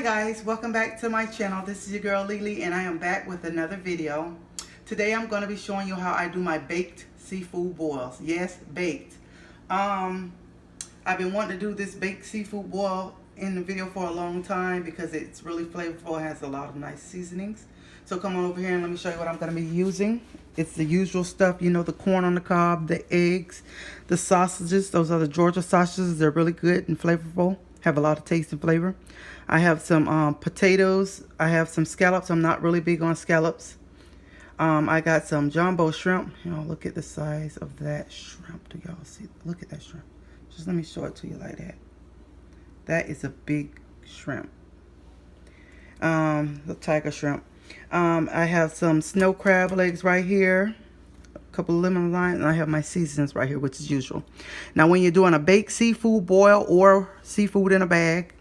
guys, welcome back to my channel. This is your girl Lily and I am back with another video. Today I'm going to be showing you how I do my baked seafood boils. Yes, baked. I've been wanting to do this baked seafood boil in the video for a long time because it's really flavorful. It has a lot of nice seasonings. So come on over here and let me show you what I'm going to be using. It's the usual stuff, you know, the corn on the cob, the eggs, the sausages. Those are the Georgia sausages. They're really good and flavorful. Have a lot of taste and flavor. I have some potatoes. I have some scallops. I'm not really big on scallops. I got some jumbo shrimp. You know, look at the size of that shrimp. Do y'all see? Look at that shrimp. Just let me show it to you like that. That is a big shrimp. The tiger shrimp. I have some snow crab legs right here. A couple of lemon lime, and I have my seasonings right here, which is usual. Now, when you're doing a baked seafood boil or seafood in a bag,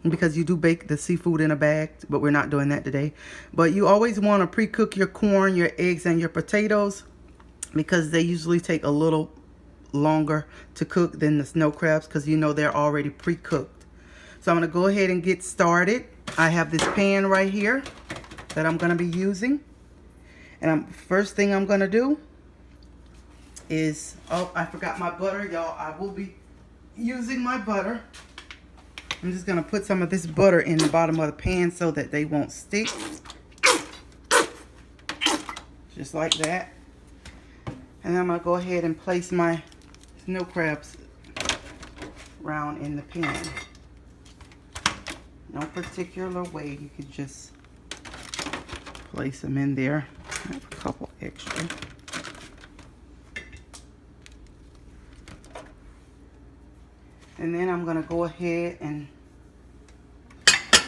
because you do bake the seafood in a bag, but we're not doing that today. But you always want to pre-cook your corn, your eggs, and your potatoes because they usually take a little longer to cook than the snow crabs because you know they're already pre-cooked. So I'm going to go ahead and get started. I have this pan right here that I'm going to be using. And first thing I'm going to do is, oh, I forgot my butter, y'all. I will be using my butter. I'm just going to put some of this butter in the bottom of the pan so that they won't stick. Just like that. And I'm going to go ahead and place my snow crabs around in the pan. No particular way. You could just place them in there. I have a couple extra. And then I'm going to go ahead and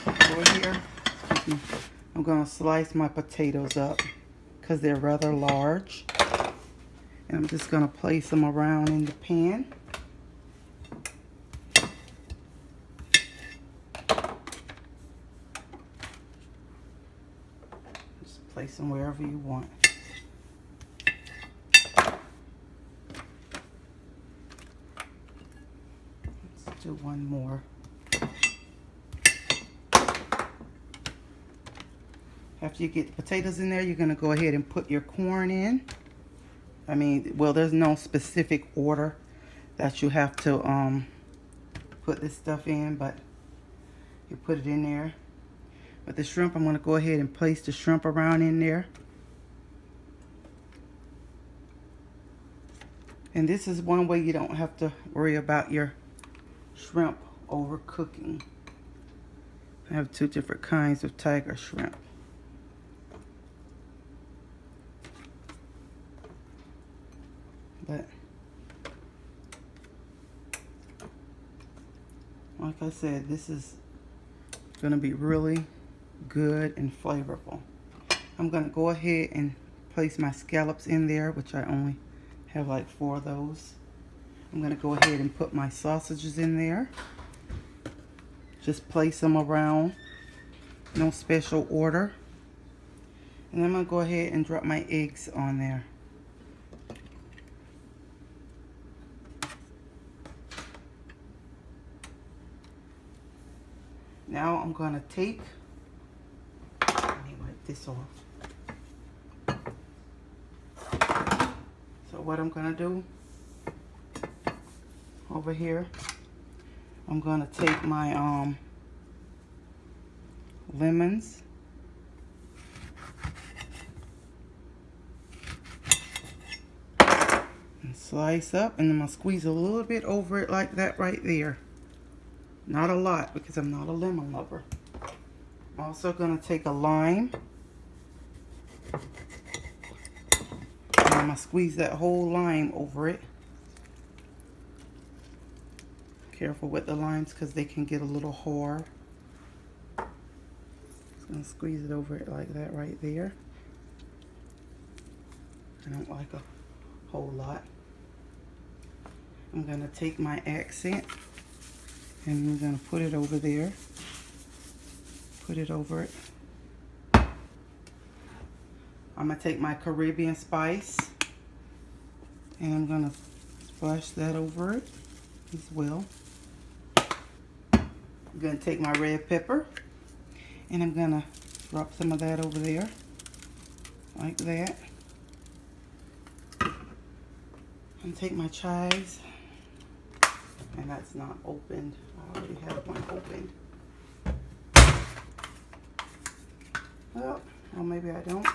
over here, I'm going to slice my potatoes up because they're rather large. And I'm just going to place them around in the pan. Just place them wherever you want. Do one more. After you get the potatoes in there, you're going to go ahead and put your corn in. I mean, well, there's no specific order that you have to put this stuff in, but you put it in there. But the shrimp, I'm going to go ahead and place the shrimp around in there. And this is one way you don't have to worry about your shrimp overcooking. I have two different kinds of tiger shrimp. But like I said, this is going to be really good and flavorful. I'm going to go ahead and place my scallops in there, which I only have like 4 of those. I'm going to go ahead and put my sausages in there. Just place them around. No special order. And then I'm going to go ahead and drop my eggs on there. Now I'm going to take, let me wipe this off. So what I'm going to do over here, I'm going to take my lemons and slice up, and I'm going to squeeze a little bit over it like that right there. Not a lot because I'm not a lemon lover. I'm also going to take a lime and I'm going to squeeze that whole lime over it. Careful with the limes because they can get a little hard. Just going to squeeze it over it like that right there. I don't like a whole lot. I'm going to take my accent and I'm going to put it over there. Put it over it. I'm going to take my Caribbean spice and I'm going to splash that over it as well. I'm going to take my red pepper And I'm gonna drop some of that over there, like that. And take my chives, and that's not opened. I already have one opened. Well, or maybe I don't.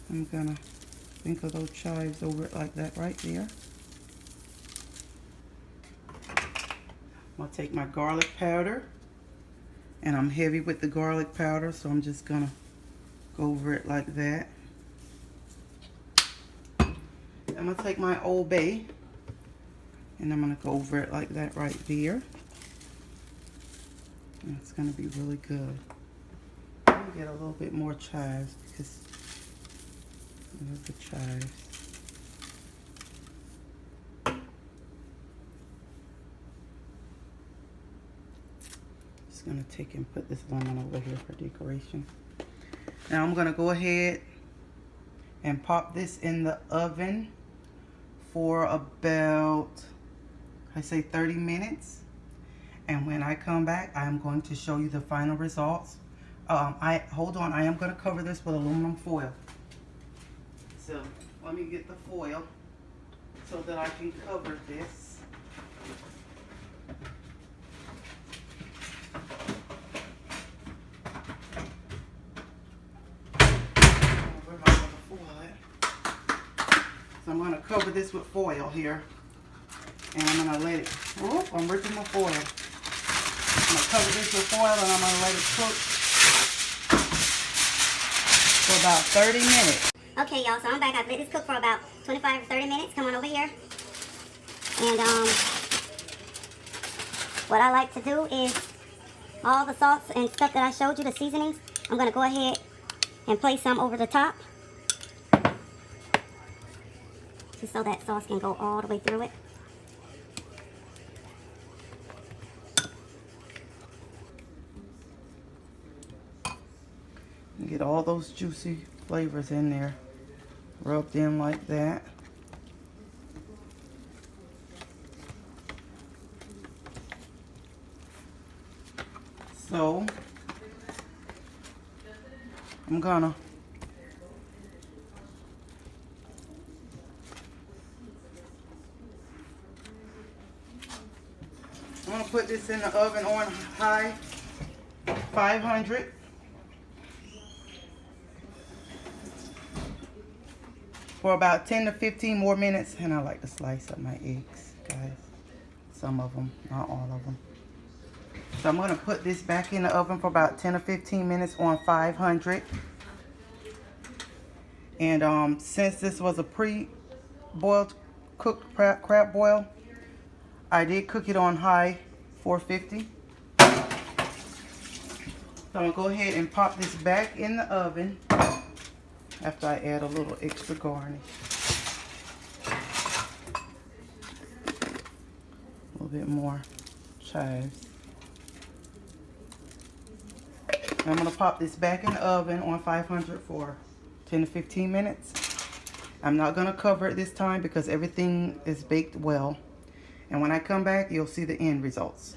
I'm gonna sprinkle those chives over it like that right there. I'll take my garlic powder, and I'm heavy with the garlic powder, so I'm just gonna go over it like that. I'm gonna take my Old Bay, and I'm gonna go over it like that right there. And it's gonna be really good. Let me get a little bit more chives because there's the chives. Just gonna take and put this lemon over here for decoration. Now I'm gonna go ahead and pop this in the oven for about, I say 30 minutes. And when I come back, I'm going to show you the final results. Hold on, I am going to cover this with aluminum foil. So let me get the foil so that I can cover this. Where am I going to foil it? So I'm going to cover this with foil here. And I'm going to let it, oh, I'm ripping my foil. I'm going to cover this with foil and I'm going to let it cook for about 30 minutes. Okay, y'all, so I'm back. I've let this cook for about 25 or 30 minutes. Come on over here. And what I like to do is all the salts and stuff that I showed you, the seasonings, I'm going to go ahead and place some over the top. Just so that sauce can go all the way through it. Get all those juicy flavors in there, rubbed in like that. So I'm gonna put this in the oven on high 500. For about 10 to 15 more minutes. And I like to slice up my eggs, guys. Some of them, not all of them. So I'm going to put this back in the oven for about 10 to 15 minutes on 500. And since this was a pre-boiled cooked crab boil, I did cook it on high 450. So I'm going to go ahead and pop this back in the oven after I add a little extra garnish. A little bit more chives. I'm going to pop this back in the oven on 500 for 10 to 15 minutes. I'm not going to cover it this time because everything is baked well. And when I come back, you'll see the end results.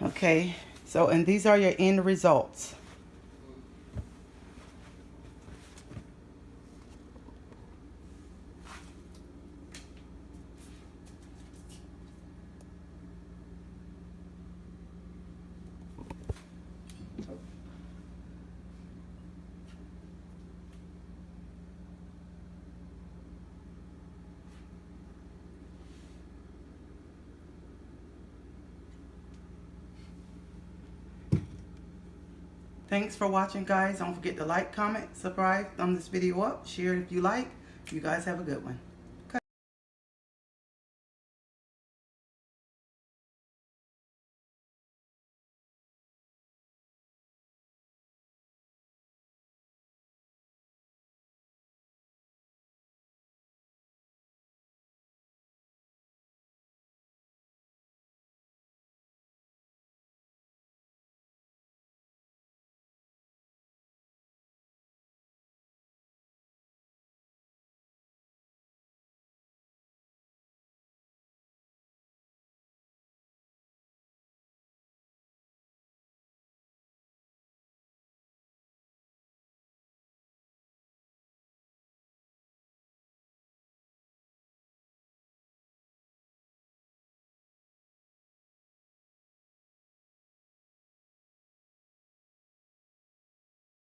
Okay, so and these are your end results. Thanks for watching, guys. Don't forget to like, comment, subscribe, thumb this video up, share it if you like. You guys have a good one.